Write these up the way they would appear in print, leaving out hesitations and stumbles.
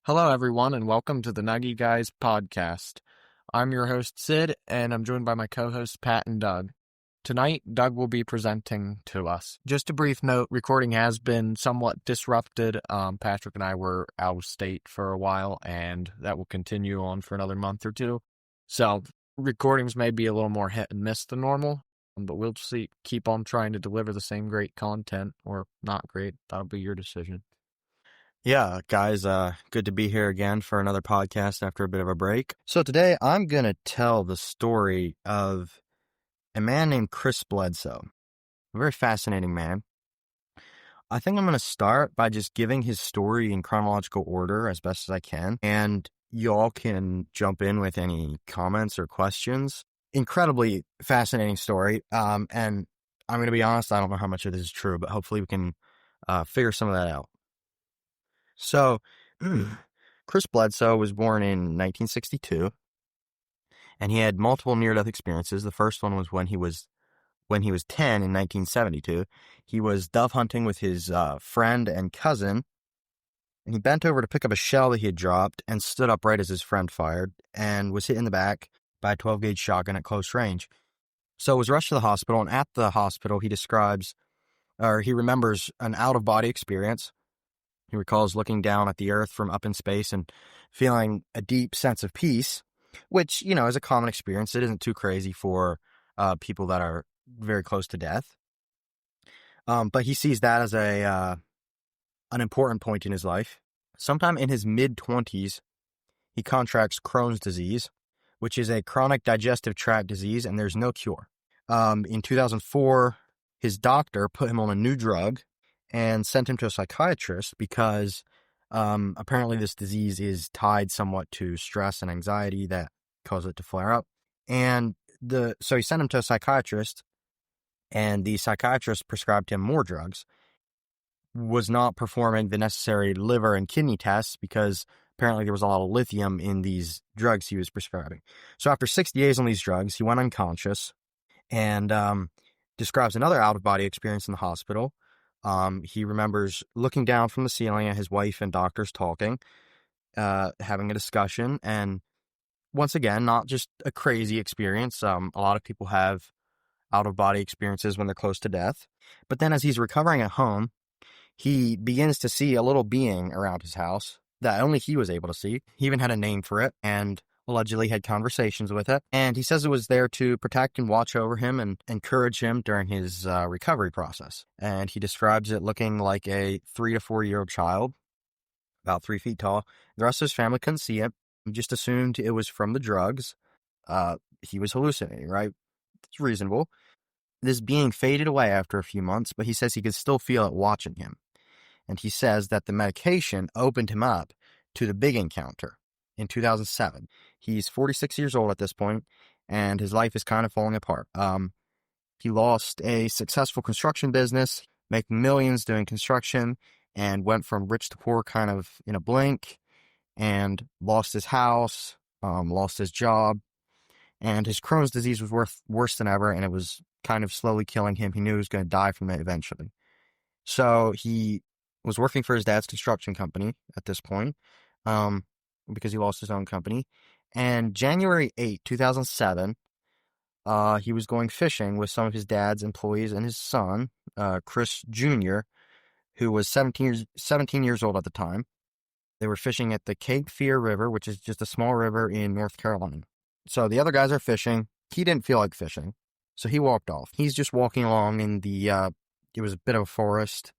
Hello, everyone, and welcome to the Nuggy Guys podcast. I'm your host, Sid, and I'm joined by my co-hosts, Pat and Doug. Tonight, Doug will be presenting to us. Just a brief note, recording has been somewhat disrupted. Patrick and I were out of state for a while, and that will continue on for another month or two. So, recordings may be a little more hit and miss than normal, but we'll keep on trying to deliver the same great content, or not great. That'll be your decision. Yeah, guys, good to be here again for another podcast after a bit of a break. So today I'm going to tell the story of a man named Chris Bledsoe, a very fascinating man. I think I'm going to start by just giving his story in chronological order as best as I can, and y'all can jump in with any comments or questions. Incredibly fascinating story, and I'm going to be honest, I don't know how much of this is true, but hopefully we can figure some of that out. So, Chris Bledsoe was born in 1962, and he had multiple near-death experiences. The first one was when he was 10 in 1972. He was dove hunting with his friend and cousin, and he bent over to pick up a shell that he had dropped and stood up right as his friend fired and was hit in the back by a 12-gauge shotgun at close range. So, he was rushed to the hospital, and at the hospital, he remembers an out-of-body experience. He recalls looking down at the earth from up in space and feeling a deep sense of peace, which, is a common experience. It isn't too crazy for people that are very close to death. But he sees that as an important point in his life. Sometime in his mid-20s, he contracts Crohn's disease, which is a chronic digestive tract disease, and there's no cure. In 2004, his doctor put him on a new drug and sent him to a psychiatrist because apparently this disease is tied somewhat to stress and anxiety that cause it to flare up. And so he sent him to a psychiatrist, and the psychiatrist prescribed him more drugs. Was not performing the necessary liver and kidney tests because apparently there was a lot of lithium in these drugs he was prescribing. So after 60 days on these drugs, he went unconscious and describes another out-of-body experience in the hospital. He remembers looking down from the ceiling at his wife and doctors talking, having a discussion, and once again, not just a crazy experience. A lot of people have out-of-body experiences when they're close to death. But then as he's recovering at home, he begins to see a little being around his house that only he was able to see. He even had a name for it and allegedly had conversations with it. And he says it was there to protect and watch over him and encourage him during his recovery process. And he describes it looking like a 3 to 4 year old child, about 3 feet tall. The rest of his family couldn't see it. He just assumed it was from the drugs. He was hallucinating, right? It's reasonable. This being faded away after a few months, but he says he could still feel it watching him. And he says that the medication opened him up to the big encounter in 2007. He's 46 years old at this point, and his life is kind of falling apart. He lost a successful construction business, making millions doing construction, and went from rich to poor kind of in a blink, and lost his house, lost his job, and his Crohn's disease was worse than ever, and it was kind of slowly killing him. He knew he was going to die from it eventually. So he was working for his dad's construction company at this point, because he lost his own company. And January 8, 2007, he was going fishing with some of his dad's employees and his son, Chris Jr., who was 17 years old at the time. They were fishing at the Cape Fear River, which is just a small river in North Carolina. So the other guys are fishing. He didn't feel like fishing, so he walked off. He's just walking along in it was a bit of a forest,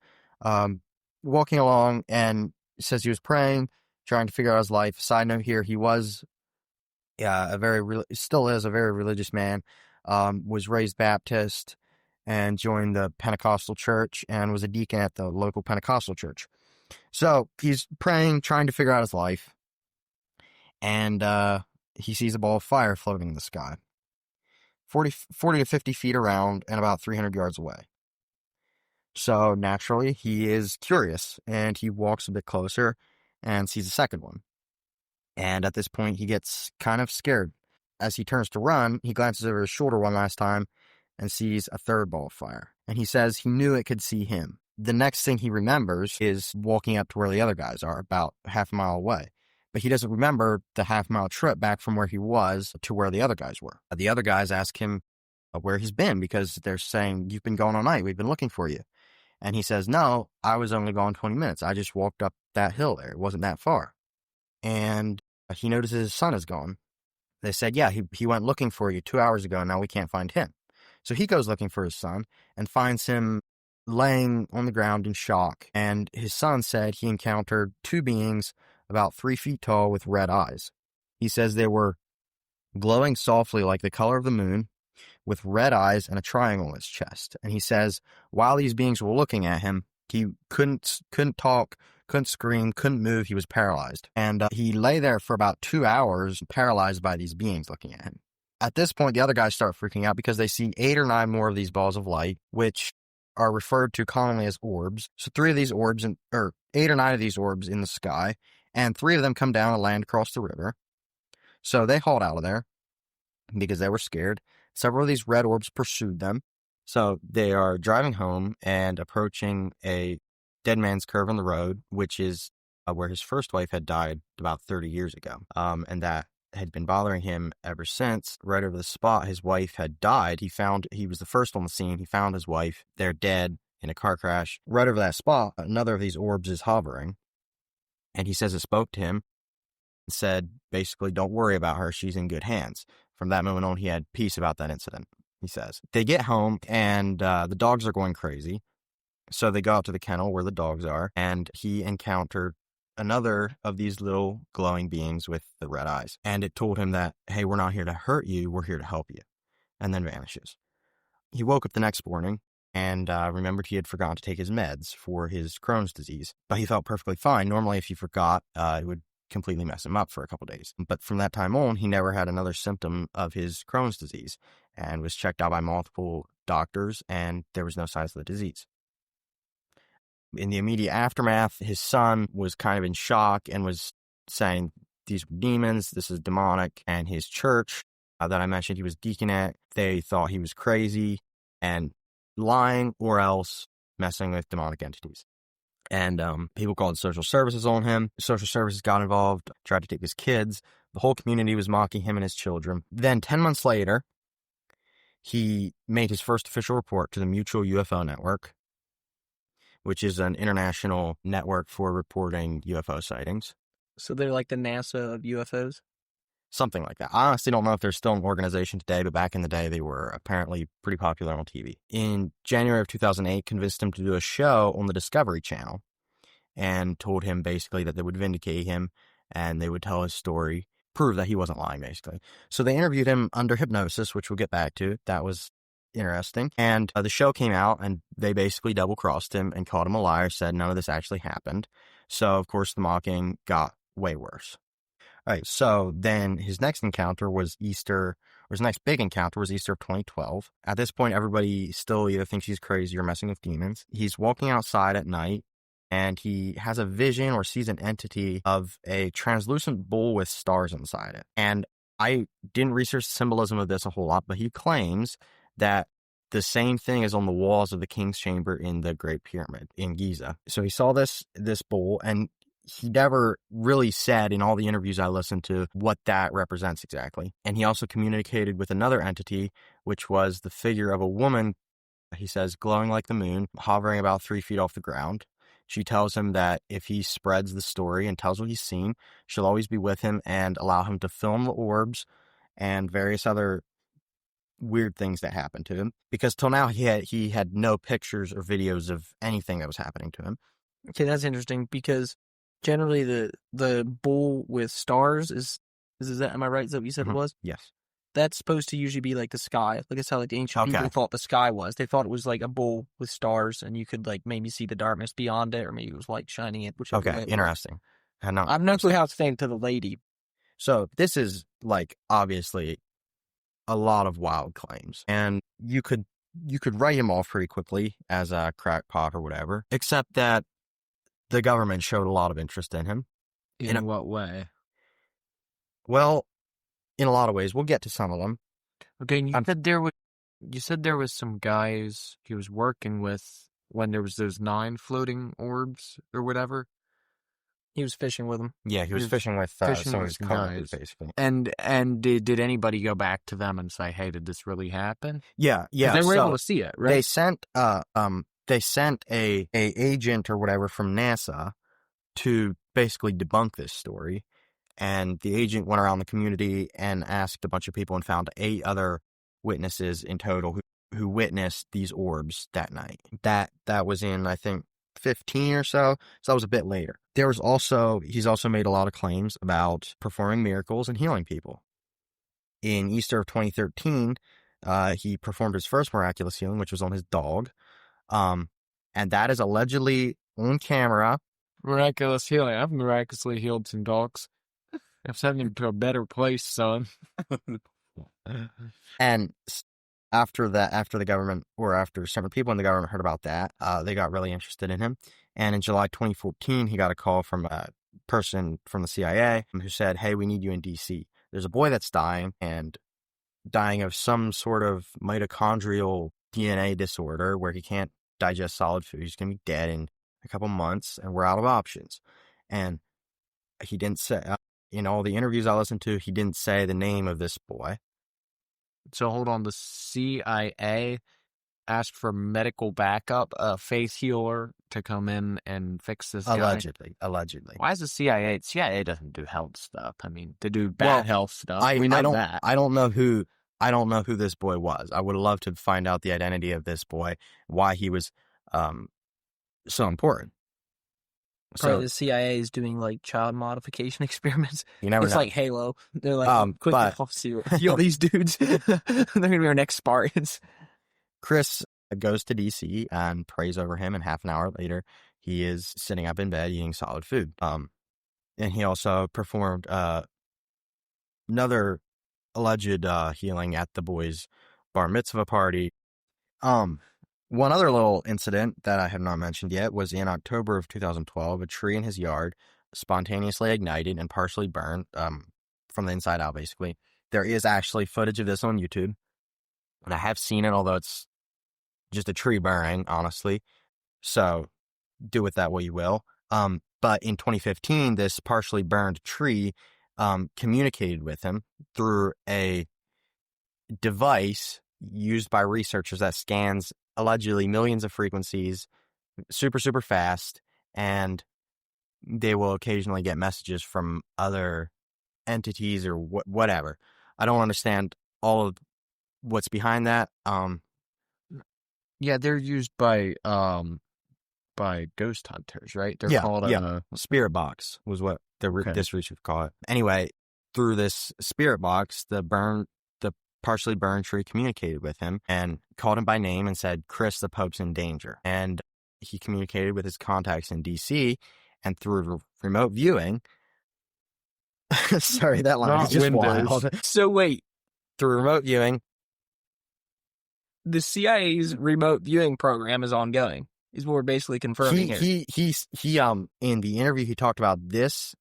walking along, and says he was praying, trying to figure out his life. Side note here, he was still is a very religious man, was raised Baptist and joined the Pentecostal church and was a deacon at the local Pentecostal church. So he's praying, trying to figure out his life, and he sees a ball of fire floating in the sky, 40 to 50 feet around and about 300 yards away. So naturally, he is curious, and he walks a bit closer and sees a second one. And at this point, he gets kind of scared. As he turns to run, he glances over his shoulder one last time and sees a third ball of fire. And he says he knew it could see him. the next thing he remembers is walking up to where the other guys are, about half a mile away. But he doesn't remember the half-mile trip back from where he was to where the other guys were. The other guys ask him where he's been, because they're saying, you've been gone all night. We've been looking for you. And he says, no, I was only gone 20 minutes. I just walked up that hill there. It wasn't that far. And he notices his son is gone. They said, yeah, he went looking for you 2 hours ago, and now we can't find him. So he goes looking for his son and finds him laying on the ground in shock. And his son said he encountered two beings about 3 feet tall with red eyes. He says they were glowing softly like the color of the moon, with red eyes and a triangle in his chest. And he says while these beings were looking at him, he couldn't talk, couldn't scream, couldn't move. He was paralyzed. And he lay there for about 2 hours, paralyzed by these beings looking at him. At this point, the other guys start freaking out because they see 8 or 9 more of these balls of light, which are referred to commonly as orbs. So 3 of these orbs, or 8 or 9 of these orbs in the sky, and 3 of them come down and land across the river. So they hauled out of there because they were scared. Several of these red orbs pursued them. So they are driving home and approaching a dead man's curve on the road, which is where his first wife had died about 30 years ago. And that had been bothering him ever since. Right over the spot his wife had died, he was the first on the scene. He found his wife. They're dead in a car crash. Right over that spot, another of these orbs is hovering. And he says it spoke to him and said, basically, don't worry about her. She's in good hands. From that moment on, he had peace about that incident, he says. They get home, and the dogs are going crazy. So they go out to the kennel where the dogs are, and he encountered another of these little glowing beings with the red eyes. And it told him that, hey, we're not here to hurt you, we're here to help you. And then vanishes. He woke up the next morning and remembered he had forgotten to take his meds for his Crohn's disease. But he felt perfectly fine. Normally, if he forgot, it would completely mess him up for a couple days. But from that time on, he never had another symptom of his Crohn's disease and was checked out by multiple doctors, and there was no signs of the disease. In the immediate aftermath, his son was kind of in shock and was saying, these were demons, this is demonic. And his church that I mentioned he was deacon at, they thought he was crazy and lying or else messing with demonic entities. And people called social services on him. Social services got involved, tried to take his kids. The whole community was mocking him and his children. Then 10 months later, he made his first official report to the Mutual UFO Network, which is an international network for reporting UFO sightings. So they're like the NASA of UFOs? Something like that. I honestly don't know if they're still an organization today, but back in the day, they were apparently pretty popular on TV. In January of 2008, convinced him to do a show on the Discovery Channel and told him basically that they would vindicate him and they would tell his story, prove that he wasn't lying, basically. So they interviewed him under hypnosis, which we'll get back to. That was interesting. And the show came out and they basically double-crossed him and called him a liar, said none of this actually happened. So, of course, the mocking got way worse. All right, so then his next encounter was Easter, or his next big encounter was Easter of 2012. At this point, everybody still either thinks he's crazy or messing with demons. He's walking outside at night, and he has a vision or sees an entity of a translucent bowl with stars inside it. And I didn't research the symbolism of this a whole lot, but he claims that the same thing is on the walls of the King's Chamber in the Great Pyramid in Giza. So he saw this bowl, and he never really said in all the interviews I listened to what that represents exactly. And he also communicated with another entity, which was the figure of a woman, he says, glowing like the moon, hovering about 3 feet off the ground. She tells him that if he spreads the story and tells what he's seen, she'll always be with him and allow him to film the orbs and various other weird things that happened to him. Because till now, he had no pictures or videos of anything that was happening to him. Okay, that's interesting because generally the bowl with stars is that, am I right? Is that what you said it was? Yes. That's supposed to usually be like the sky. Like it's how like the ancient people thought the sky was. They thought it was like a bowl with stars and you could like maybe see the darkness beyond it or maybe it was light shining it. Okay, interesting. I'm not sure how it's saying to the lady. So this is like obviously a lot of wild claims. And you could write him off pretty quickly as a crackpot or whatever, except that the government showed a lot of interest in him. In what way? Well, in a lot of ways. We'll get to some of them. Okay, and you said there was some guys he was working with when there was those 9 floating orbs or whatever. He was fishing with them. Yeah, he was fishing with some of his coworkers, basically. And did anybody go back to them and say, "Hey, did this really happen?" Yeah. They were able to see it, right? They sent a agent or whatever from NASA to basically debunk this story, and the agent went around the community and asked a bunch of people and found 8 other witnesses in total who witnessed these orbs that night. That was in, I think, 15 or so that was a bit later. He's also made a lot of claims about performing miracles and healing people. In Easter of 2013, he performed his first miraculous healing, which was on his dog, and that is allegedly on camera. Miraculous healing. I've miraculously healed some dogs. I've sent them to a better place, son. And after the government, or after several people in the government heard about that, they got really interested in him. And in July 2014, he got a call from a person from the CIA who said, "Hey, we need you in DC. There's a boy that's dying of some sort of mitochondrial DNA disorder where he can't digest solid food. He's going to be dead in a couple months, and we're out of options." And he didn't say, in all the interviews I listened to, he didn't say the name of this boy. So hold on, the CIA asked for medical backup, a faith healer to come in and fix this guy? Allegedly. Why is the CIA? CIA doesn't do health stuff. I mean, they do bad health stuff. We know that. I don't know who this boy was. I would love to find out the identity of this boy, why he was so important. Probably the CIA is doing like child modification experiments. You never know. It's like Halo. They're like, quick, heal these dudes. They're going to be our next Spartans. Chris goes to DC and prays over him, and half an hour later, he is sitting up in bed eating solid food. And he also performed another alleged healing at the boy's bar mitzvah party. One other little incident that I have not mentioned yet was in October of 2012, a tree in his yard spontaneously ignited and partially burned from the inside out, basically. There is actually footage of this on YouTube, and I have seen it, although it's just a tree burning, honestly. So do with that what you will. But in 2015, this partially burned tree communicated with him through a device used by researchers that scans allegedly millions of frequencies super, super fast, and they will occasionally get messages from other entities or whatever. I don't understand all of what's behind that. Yeah, they're used by ghost hunters, right? They're called spirit box was what this research called it. Anyway, through this spirit box, the partially burned tree communicated with him and called him by name and said, "Chris, the Pope's in danger." And he communicated with his contacts in DC, and through remote viewing. Sorry, that line is just wild. So wait, through remote viewing, the CIA's remote viewing program is ongoing. Is what we're basically confirming here. He in the interview he talked about this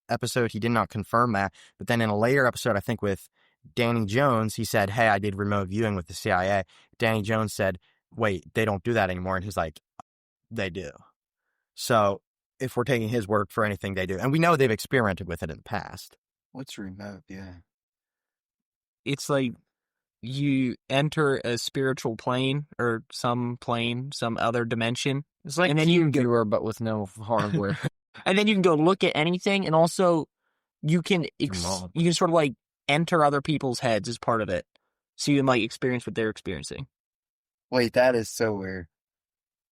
episode. He did not confirm that, but then in a later episode, I think with Danny Jones, he said, "Hey, I did remote viewing with the CIA." Danny Jones said, "Wait, they don't do that anymore." And he's like, "They do." So if we're taking his word for anything, they do. And we know they've experimented with it in the past. What's remote? Yeah. It's like you enter a spiritual plane or some other dimension. It's like, and then you can go, but with no hardware. And then you can go look at anything, and also you can sort of like enter other people's heads as part of it, so you can like experience what they're experiencing. Wait, that is so weird.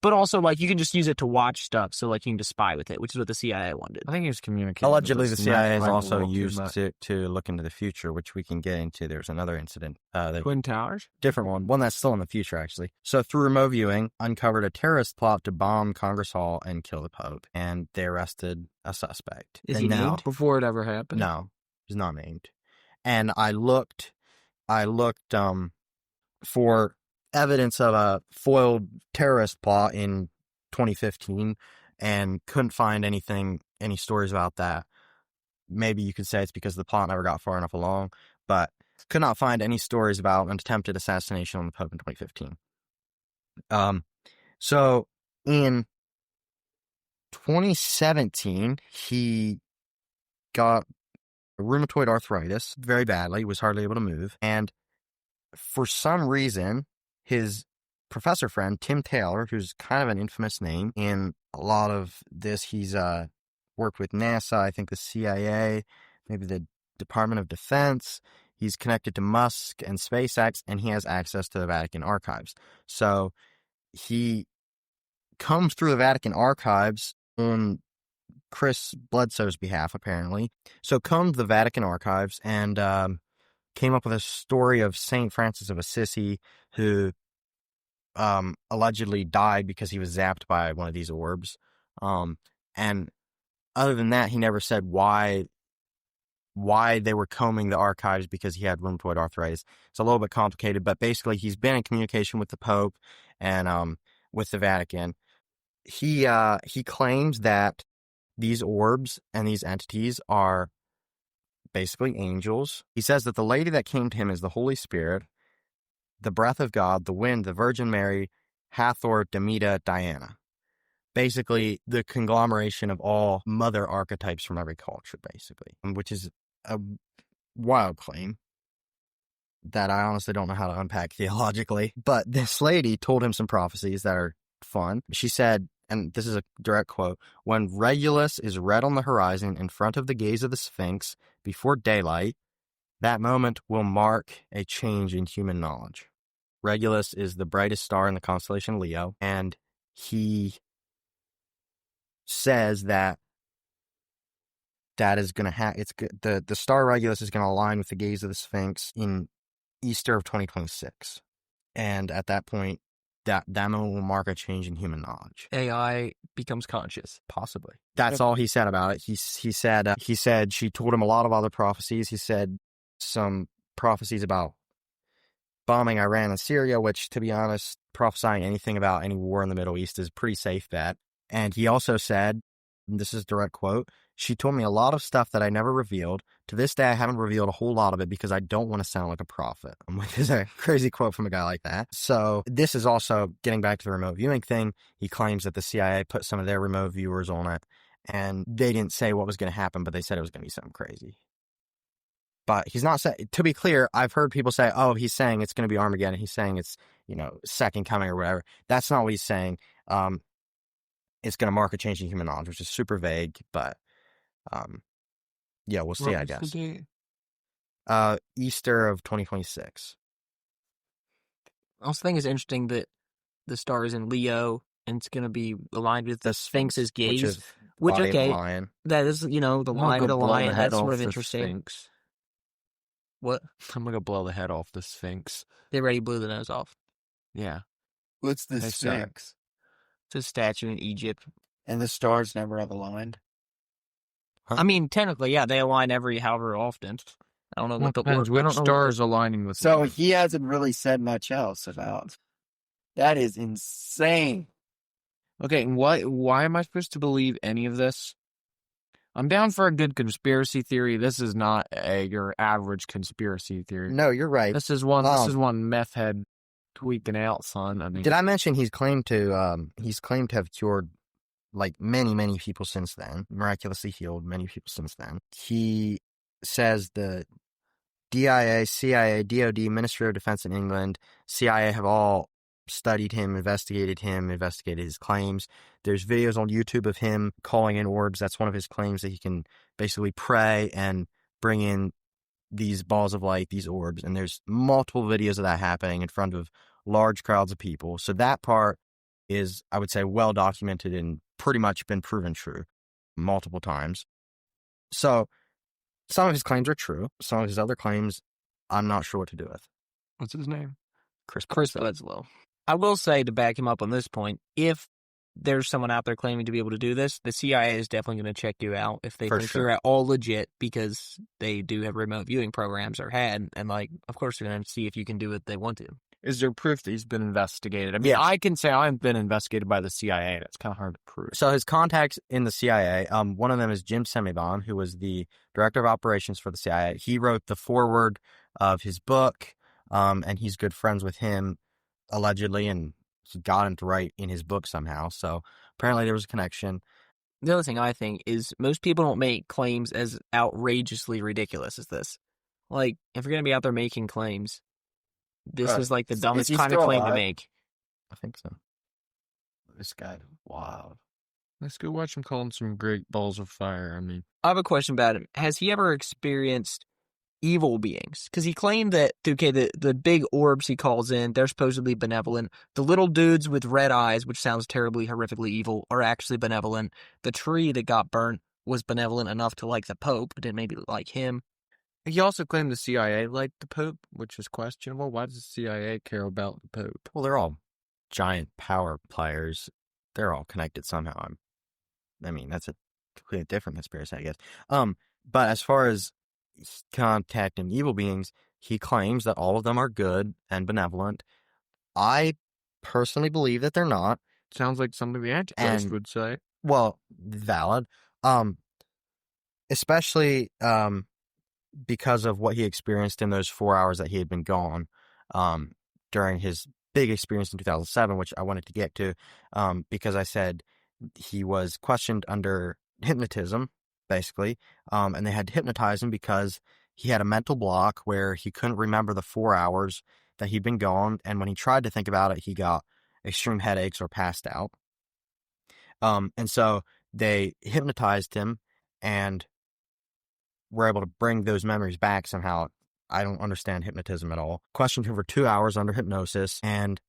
But also, like, you can just use it to watch stuff, so like you can just spy with it, which is what the CIA wanted. I think he was communicating. Allegedly, the CIA is also used to look into the future, which we can get into. There's another incident. Twin Towers? Different one that's still in the future, actually. So through remote viewing, uncovered a terrorist plot to bomb Congress Hall and kill the Pope, and they arrested a suspect. Is he named? Before it ever happened? No, he's not named. And I looked for evidence of a foiled terrorist plot in 2015 and couldn't find any stories about that. Maybe you could say it's because the plot never got far enough along, but could not find any stories about an attempted assassination on the Pope in 2015. So In 2017, he got rheumatoid arthritis very badly, was hardly able to move. And for some reason, his professor friend, Tim Taylor, who's kind of an infamous name in a lot of this, he's worked with NASA, I think the CIA, maybe the Department of Defense. He's connected to Musk and SpaceX, and he has access to the Vatican archives. So he combed through the Vatican archives on Chris Bledsoe's behalf, apparently. So combed the Vatican archives and came up with a story of St. Francis of Assisi, who allegedly died because he was zapped by one of these orbs. And other than that, he never said why they were combing the archives because he had rheumatoid arthritis. It's a little bit complicated, but basically he's been in communication with the Pope and with the Vatican. He claims that these orbs and these entities are basically angels. He says that the lady that came to him is the Holy Spirit, the breath of God, the wind, the Virgin Mary, Hathor, Demeter, Diana. Basically, the conglomeration of all mother archetypes from every culture, basically, which is a wild claim that I honestly don't know how to unpack theologically. But this lady told him some prophecies that are fun. She said, and this is a direct quote, "When Regulus is red on the horizon in front of the gaze of the Sphinx before daylight, that moment will mark a change in human knowledge." Regulus is the brightest star in the constellation Leo, and he says that is going to happen. The star Regulus is going to align with the gaze of the Sphinx in Easter of 2026, and at that point, that moment will mark a change in human knowledge. AI becomes conscious, possibly. That's all he said about it. He said she told him a lot of other prophecies. He said some prophecies about bombing Iran and Syria, which, to be honest, prophesying anything about any war in the Middle East is a pretty safe bet. And he also said, and this is a direct quote, "She told me a lot of stuff that I never revealed. To this day, I haven't revealed a whole lot of it because I don't want to sound like a prophet." Which is a crazy quote from a guy like that. So this is also getting back to the remote viewing thing. He claims that the CIA put some of their remote viewers on it, and they didn't say what was going to happen, but they said it was going to be something crazy. But he's not saying, to be clear, I've heard people say, oh, he's saying it's going to be Armageddon. He's saying it's, second coming or whatever. That's not what he's saying. It's going to mark a change in human knowledge, which is super vague, but yeah, we'll see, I guess. Easter of 2026. I also think it's interesting that the star is in Leo and it's going to be aligned with the Sphinx's gaze. Which okay, lion. That is, the line of the lion. That's sort of interesting. Sphinx. What? I'm going to blow the head off the Sphinx. They already blew the nose off. Yeah. What's the Sphinx? It's a statue in Egypt. And the stars never have aligned? Huh? I mean, technically, yeah, they align however often. I don't know what the we don't know stars aligning with. So he hasn't really said much else about. That is insane. Okay, why am I supposed to believe any of this? I'm down for a good conspiracy theory. This is not your average conspiracy theory. No, you're right. This is one meth head tweaking out, son. I mean, did I mention he's claimed to have cured like many people since then, miraculously healed many people since then. He says the DIA, CIA, DOD, Ministry of Defense in England, CIA have all studied him, investigated his claims. There's videos on YouTube of him calling in orbs. That's one of his claims, that he can basically pray and bring in these balls of light, these orbs. And there's multiple videos of that happening in front of large crowds of people. So that part is, I would say, well documented and pretty much been proven true multiple times. So some of his claims are true. Some of his other claims, I'm not sure what to do with. What's his name? Chris Bledsoe. I will say, to back him up on this point, if there's someone out there claiming to be able to do this, the CIA is definitely going to check you out if they think you're at all legit, because they do have remote viewing programs, or had, and of course they're going to see if you can do what they want to. Is there proof that he's been investigated? I mean, I can say I've been investigated by the CIA. That's kind of hard to prove. So his contacts in the CIA, one of them is Jim Semivon, who was the director of operations for the CIA. He wrote the foreword of his book, and he's good friends with him, allegedly, and he got him to write in his book somehow. So apparently there was a connection. The other thing I think is most people don't make claims as outrageously ridiculous as this. Like, if you're going to be out there making claims, this is like the dumbest kind of claim to make. I think so. This guy, wow. Let's go watch him calling some great balls of fire. I have a question about him. Has he ever experienced evil beings? Because he claimed that, okay, the big orbs he calls in, they're supposedly benevolent. The little dudes with red eyes, which sounds terribly, horrifically evil, are actually benevolent. The tree that got burnt was benevolent enough to like the Pope, but didn't maybe like him. He also claimed the CIA liked the Pope, which is questionable. Why does the CIA care about the Pope? Well, they're all giant power players. They're all connected somehow. I mean, that's a completely different conspiracy, I guess. But as far as contacting evil beings, he claims that all of them are good and benevolent. I personally believe that they're not. Sounds like something the Antichrist would say. Well, valid. Especially because of what he experienced in those 4 hours that he had been gone during his big experience in 2007, which I wanted to get to because I said he was questioned under hypnotism, basically, and they had to hypnotize him because he had a mental block where he couldn't remember the 4 hours that he'd been gone, and when he tried to think about it, he got extreme headaches or passed out. And so they hypnotized him and were able to bring those memories back somehow. I don't understand hypnotism at all. Questioned him for 2 hours under hypnosis and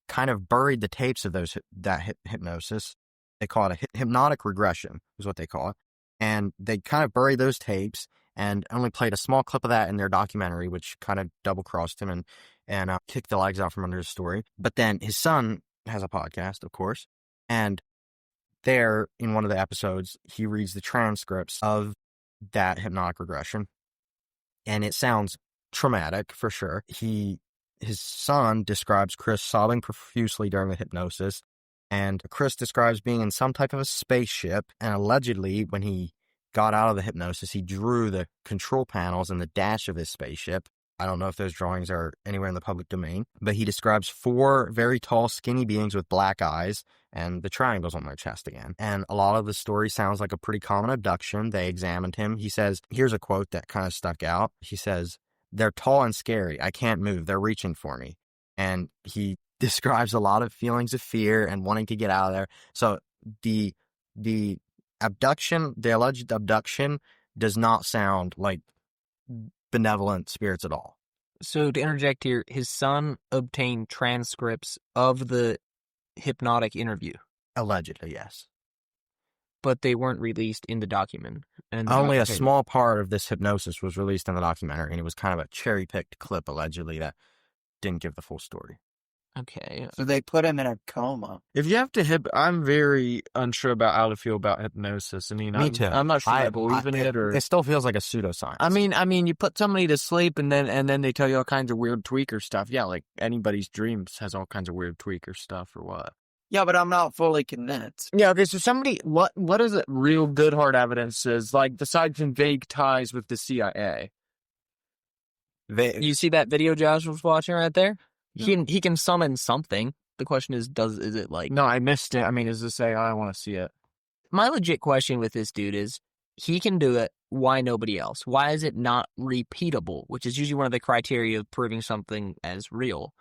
kind of buried the tapes of that hypnosis. They call it a hypnotic regression, is what they call it. And they kind of buried those tapes and only played a small clip of that in their documentary, which kind of double-crossed him and kicked the legs out from under his story. But then his son has a podcast, of course, and there, in one of the episodes, he reads the transcripts of that hypnotic regression, and it sounds traumatic for sure. His son describes Chris sobbing profusely during the hypnosis, and Chris describes being in some type of a spaceship, and allegedly, when he got out of the hypnosis, he drew the control panels and the dash of his spaceship. I don't know if those drawings are anywhere in the public domain, but he describes 4 very tall, skinny beings with black eyes and the triangles on their chest again. And a lot of the story sounds like a pretty common abduction. They examined him. He says, here's a quote that kind of stuck out. He says, "They're tall and scary. I can't move. They're reaching for me." And he describes a lot of feelings of fear and wanting to get out of there. So the abduction, the alleged abduction, does not sound like benevolent spirits at all. So to interject here, his son obtained transcripts of the hypnotic interview. Allegedly, yes. But they weren't released in the document. And only a small part of this hypnosis was released in the documentary, and it was kind of a cherry-picked clip, allegedly, that didn't give the full story. Okay. So they put him in a coma. If you have to I'm very unsure about how to feel about hypnosis. I mean, Me too. I'm not sure I believe in it, or it still feels like a pseudoscience. I mean, you put somebody to sleep and then they tell you all kinds of weird tweaker stuff. Yeah, like anybody's dreams has all kinds of weird tweaker stuff, or what? Yeah, but I'm not fully convinced. Yeah, okay, so what is it real good hard evidence is, like, besides from vague ties with the CIA? You see that video Josh was watching right there? Yeah. He can summon something. The question is it like... No, I missed it. I mean, does it say, I want to see it? My legit question with this dude is, he can do it, why nobody else? Why is it not repeatable? Which is usually one of the criteria of proving something as real.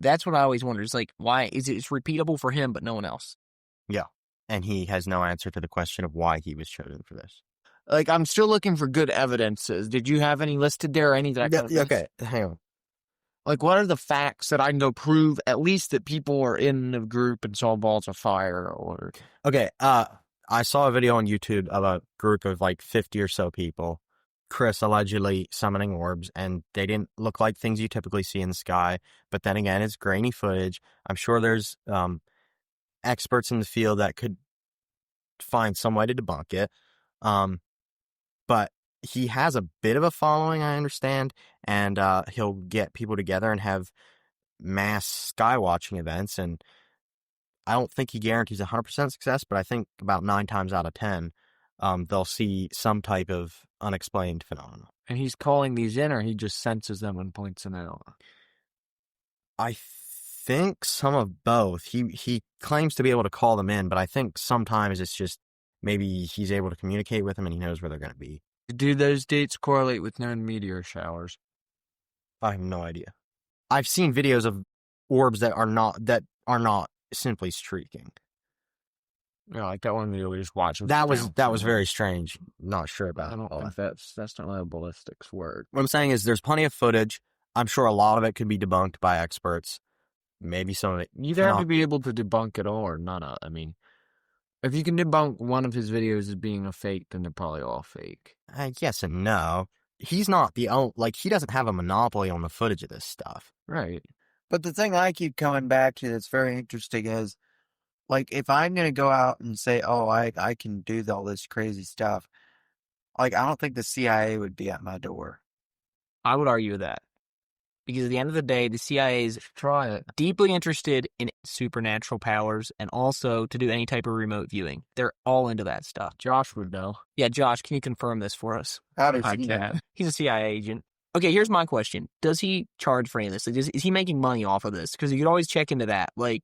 That's what I always wonder. Is like, why is it's repeatable for him, but no one else? Yeah. And he has no answer to the question of why he was chosen for this. Like, I'm still looking for good evidences. Did you have any listed there or any that kind of things? Okay, hang on. Like, what are the facts that I know prove at least that people are in a group and saw balls of fire, or... Okay, I saw a video on YouTube of a group of like 50 or so people, Chris allegedly summoning orbs, and they didn't look like things you typically see in the sky. But then again, it's grainy footage. I'm sure there's experts in the field that could find some way to debunk it. But he has a bit of a following, I understand, and he'll get people together and have mass sky watching events. And I don't think he guarantees 100% success, but I think about 9 times out of 10, they'll see some type of unexplained phenomenon. And he's calling these in, or he just senses them and points them out? I think some of both. He claims to be able to call them in, but I think sometimes it's just maybe he's able to communicate with them and he knows where they're going to be. Do those dates correlate with known meteor showers? I have no idea. I've seen videos of orbs that are not simply streaking. Yeah, like that one we just watched. That was very strange. Not sure about. I don't think that's not a ballistics word. What I'm saying is there's plenty of footage. I'm sure a lot of it could be debunked by experts. Maybe some of it. You either have to be able to debunk it all or none of it. I mean, if you can debunk one of his videos as being a fake, then they're probably all fake. Yes and no. He's not the only, he doesn't have a monopoly on the footage of this stuff. Right. But the thing I keep coming back to that's very interesting is, like, if I'm going to go out and say, oh, I can do all this crazy stuff, like, I don't think the CIA would be at my door. I would argue that. Because at the end of the day, the CIA is deeply interested in supernatural powers and also to do any type of remote viewing. They're all into that stuff. Josh would know. Yeah, Josh, can you confirm this for us? How does I he know? can't. He's a CIA agent. Okay, here's my question. Does he charge for any of this? Like, is he making money off of this? Because you could always check into that. Like,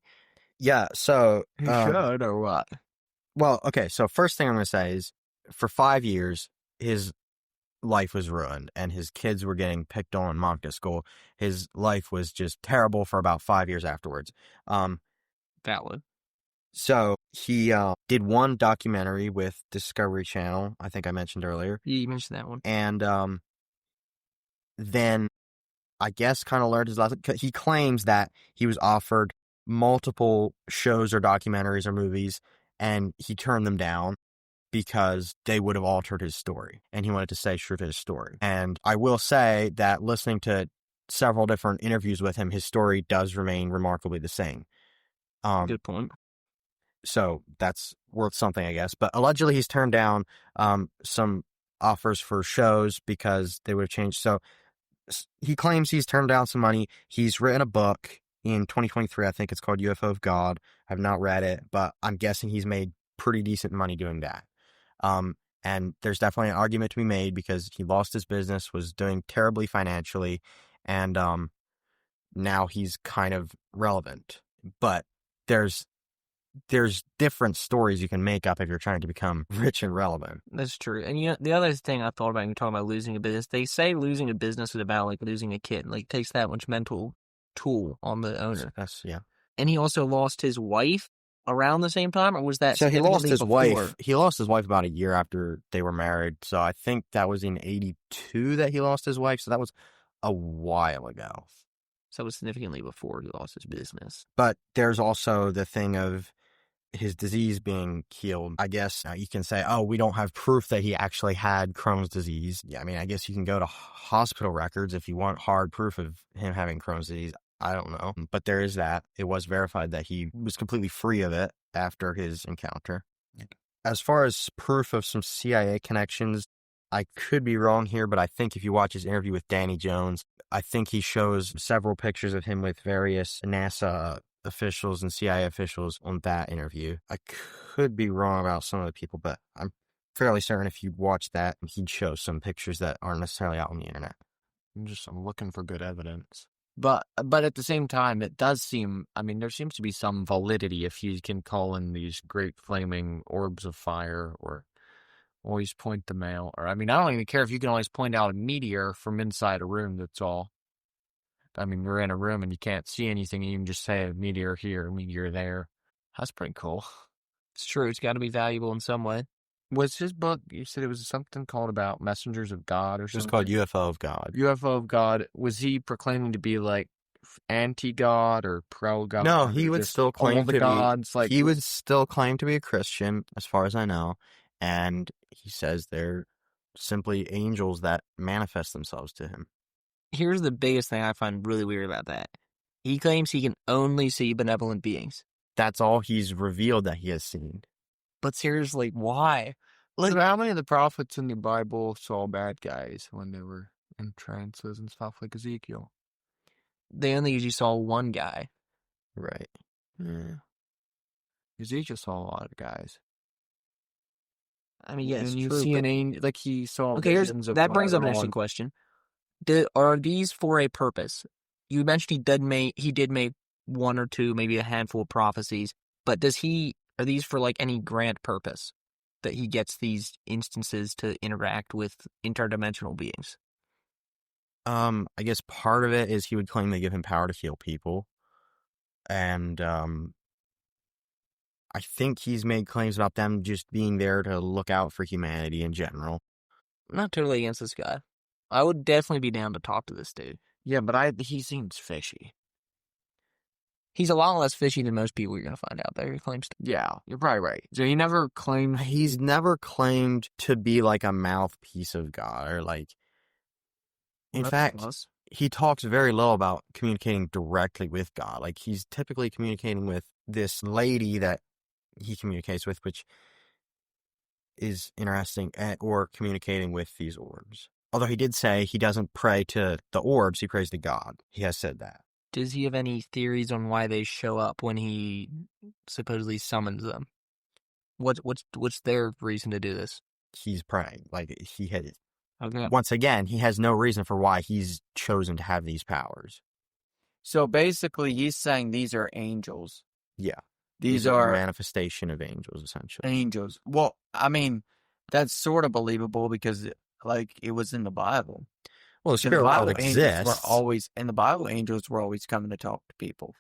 Yeah, so... He should or what? Well, okay, so first thing I'm going to say is, for 5 years, his life was ruined, and his kids were getting picked on in Monica school. His life was just terrible for about 5 years afterwards. valid. So he did one documentary with Discovery Channel, I think I mentioned earlier. You mentioned that one. And then, I guess, kind of learned his lesson. He claims that he was offered multiple shows or documentaries or movies, and he turned them down because they would have altered his story, and he wanted to stay true to his story. And I will say that listening to several different interviews with him, his story does remain remarkably the same. Good point. So that's worth something, I guess. But allegedly he's turned down some offers for shows because they would have changed. So he claims he's turned down some money. He's written a book in 2023. I think it's called UFO of God. I've not read it, but I'm guessing he's made pretty decent money doing that. And there's definitely an argument to be made because he lost his business, was doing terribly financially, and now he's kind of relevant. But there's different stories you can make up if you're trying to become rich and relevant. That's true. And the other thing I thought about when you're talking about losing a business, they say losing a business is about like losing a kid. Like, it takes that much mental toll on the owner. Yeah. And he also lost his wife around the same time, or was that so he lost his before? wife. He lost his wife about a year after they were married. So I think that was in 1982 that he lost his wife. So that was a while ago. So it was significantly before he lost his business. But there's also the thing of his disease being healed. I guess you can say, oh, we don't have proof that he actually had Crohn's disease. Yeah, I mean, I guess you can go to hospital records if you want hard proof of him having Crohn's disease. I don't know. But there is that. It was verified that he was completely free of it after his encounter. As far as proof of some CIA connections, I could be wrong here, but I think if you watch his interview with Danny Jones, I think he shows several pictures of him with various NASA officials and CIA officials on that interview. I could be wrong about some of the people, but I'm fairly certain if you watch that, he'd show some pictures that aren't necessarily out on the internet. I'm looking for good evidence. But at the same time, it does seem, I mean, there seems to be some validity if you can call in these great flaming orbs of fire or always point them out. Or, I mean, I don't even care if you can always point out a meteor from inside a room, that's all. I mean, we're in a room and you can't see anything, and you can just say a meteor here, a meteor there. That's pretty cool. It's true. It's got to be valuable in some way. Was his book, you said it was something called about messengers of God or something? It's called UFO of God. UFO of God. Was he proclaiming to be like anti-God or pro-God? No, he would still claim to gods, be. He would still claim to be a Christian, as far as I know, and he says they're simply angels that manifest themselves to him. Here's the biggest thing I find really weird about that. He claims he can only see benevolent beings. That's all he's revealed that he has seen. But seriously, why? Like, how many of the prophets in the Bible saw bad guys when they were in trances and stuff, like Ezekiel? They only usually saw one guy. Right. Yeah. Ezekiel saw a lot of guys. I mean, yes, and you true, see an angel, like he saw. Okay, that brings up an interesting question. Are these for a purpose? You mentioned he did make one or two, maybe a handful of prophecies. But are these for like any grand purpose that he gets these instances to interact with interdimensional beings? I guess part of it is he would claim they give him power to heal people. And I think he's made claims about them just being there to look out for humanity in general. I'm not totally against this guy. I would definitely be down to talk to this dude. Yeah, but he seems fishy. He's a lot less fishy than most people you're going to find out there. He claims to. Yeah, you're probably right. So he's never claimed to be like a mouthpiece of God or like. In fact, he talks very little about communicating directly with God. Like he's typically communicating with this lady that he communicates with, which is interesting, or communicating with these orbs. Although he did say he doesn't pray to the orbs, he prays to God. He has said that. Does he have any theories on why they show up when he supposedly summons them? What's their reason to do this? He's praying. Like he had. Okay. Once again, he has no reason for why he's chosen to have these powers. So basically, he's saying these are angels. Yeah. These are a manifestation of angels, essentially. Angels. Well, I mean, that's sort of believable because, like, it was in the Bible. Well, the spirit world exists. In the Bible, angels were always coming to talk to people.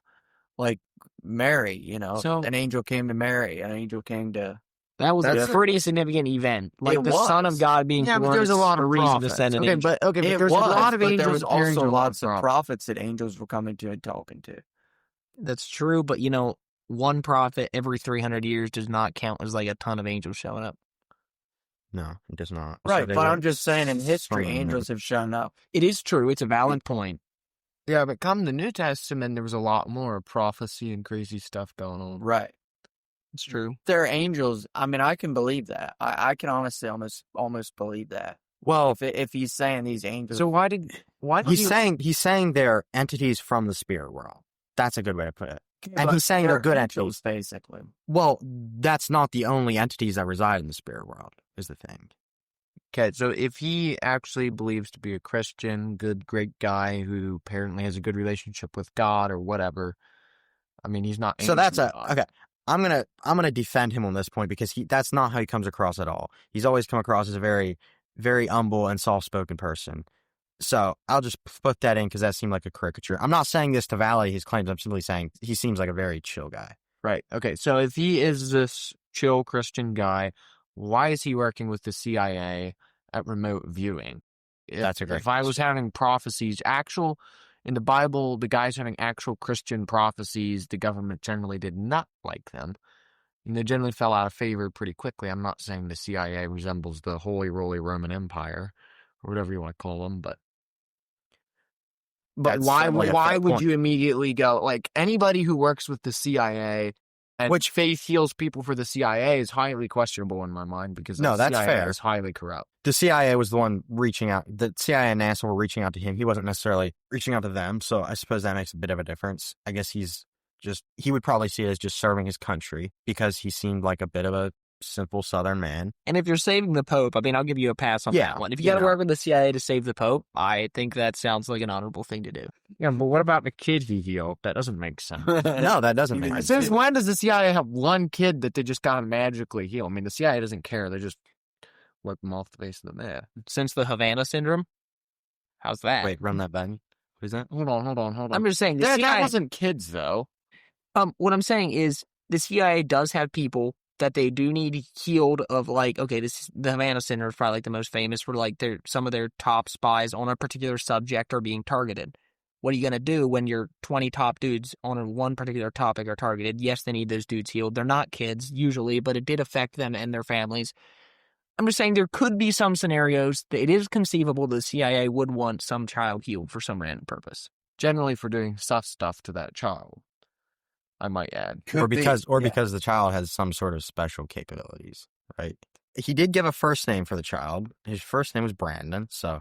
Like Mary, an angel came to Mary. An angel came to... That was a pretty significant event. Like the Son of God being born. But there's a lot of prophets. But there's a lot of angels. There was also lots of prophets that angels were coming to and talking to. That's true, but one prophet every 300 years does not count as like a ton of angels showing up. No, it does not. Right, but I'm just saying in history, angels have shown up. It is true. It's a valid point. Yeah, but come the New Testament, there was a lot more prophecy and crazy stuff going on. Right. It's true. They're angels. I mean, I can believe that. I can honestly almost believe that. Well, if he's saying these angels, so why did he's saying they're entities from the spirit world? That's a good way to put it. And he's saying they're good entities, basically. Well, that's not the only entities that reside in the spirit world, is the thing. Okay, so if he actually believes to be a Christian, good, great guy who apparently has a good relationship with God or whatever, I mean, he's not. So that's okay. I'm gonna defend him on this point because that's not how he comes across at all. He's always come across as a very, very humble and soft-spoken person. So I'll just put that in because that seemed like a caricature. I'm not saying this to validate his claims. I'm simply saying he seems like a very chill guy. Right. Okay. So if he is this chill Christian guy, why is he working with the CIA at remote viewing? That's a great If I was having prophecies, in the Bible, the guys having actual Christian prophecies, the government generally did not like them. And they generally fell out of favor pretty quickly. I'm not saying the CIA resembles the Holy Roly Roman Empire, or whatever you want to call them, but why would you immediately go, like, anybody who works with the CIA and which faith heals people for the CIA is highly questionable in my mind because that's CIA fair. is highly corrupt. The CIA was the one reaching out. The CIA and NASA were reaching out to him. He wasn't necessarily reaching out to them. So I suppose that makes a bit of a difference. I guess he would probably see it as just serving his country because he seemed like a bit of a simple Southern man. And if you're saving the Pope, I mean, I'll give you a pass on that one. If you got to work with the CIA to save the Pope, I think that sounds like an honorable thing to do. Yeah, but what about the kid he healed? That doesn't make sense. No, that doesn't make sense. Since when does the CIA have one kid that they just gotta magically heal? I mean, the CIA doesn't care. They just wipe them off the face of the map. Since the Havana syndrome? How's that? Wait, run that back. What is that? Hold on. I'm just saying, that wasn't kids, though. What I'm saying is the CIA does have people that they do need healed of, like, okay, the Havana Center is probably like the most famous for like some of their top spies on a particular subject are being targeted. What are you going to do when your 20 top dudes on one particular topic are targeted? Yes, they need those dudes healed. They're not kids usually, but it did affect them and their families. I'm just saying there could be some scenarios that it is conceivable the CIA would want some child healed for some random purpose. Generally for doing stuff to that child, I might add. Because the child has some sort of special capabilities, right? He did give a first name for the child. His first name was Brandon, so.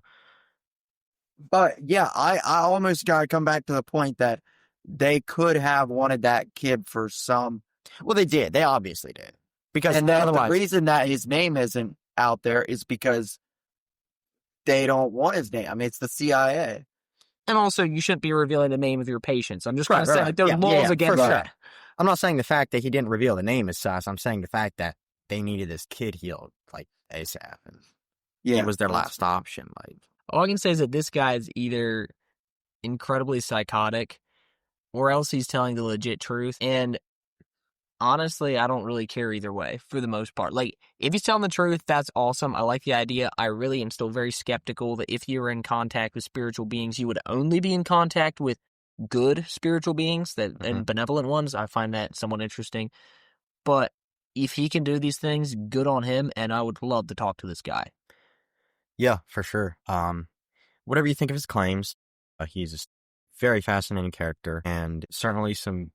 But, yeah, I almost got to come back to the point that they could have wanted that kid for some. Well, they did. They obviously did. And the reason that his name isn't out there is because they don't want his name. I mean, it's the CIA. And also, you shouldn't be revealing the name of your patients. I'm just going to say, like, there's laws against that. Sure. I'm not saying the fact that he didn't reveal the name is sus. I'm saying the fact that they needed this kid healed, like, ASAP. And it was their last option. Like, all I can say is that this guy is either incredibly psychotic or else he's telling the legit truth. And honestly, I don't really care either way for the most part. Like, if he's telling the truth, that's awesome. I like the idea. I really am still very skeptical that if you were in contact with spiritual beings, you would only be in contact with good spiritual beings and benevolent ones. I find that somewhat interesting. But if he can do these things, good on him, and I would love to talk to this guy. Yeah, for sure. Whatever you think of his claims, he's a very fascinating character, and certainly some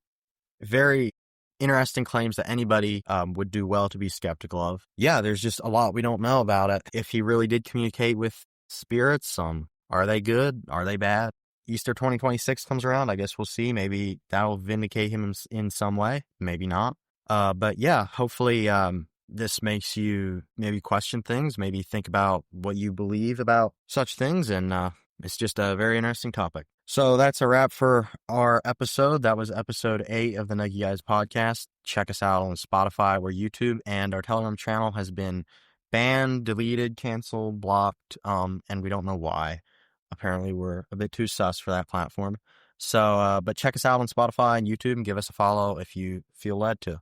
very interesting claims that anybody would do well to be skeptical of. Yeah, there's just a lot we don't know about it. If he really did communicate with spirits, are they good? Are they bad? Easter 2026 comes around. I guess we'll see. Maybe that'll vindicate him in some way. Maybe not. But yeah, hopefully this makes you maybe question things, maybe think about what you believe about such things, and it's just a very interesting topic. So that's a wrap for our episode. That was episode 8 of the Nuggy Guys podcast. Check us out on Spotify or YouTube, and our Telegram channel has been banned, deleted, canceled, blocked, and we don't know why. Apparently we're a bit too sus for that platform. So, but check us out on Spotify and YouTube and give us a follow if you feel led to.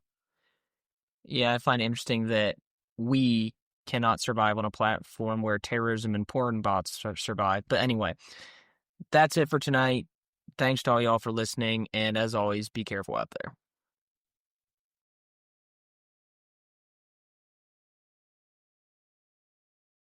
Yeah, I find it interesting that we cannot survive on a platform where terrorism and porn bots survive. But anyway, that's it for tonight. Thanks to all y'all for listening, and as always, be careful out there.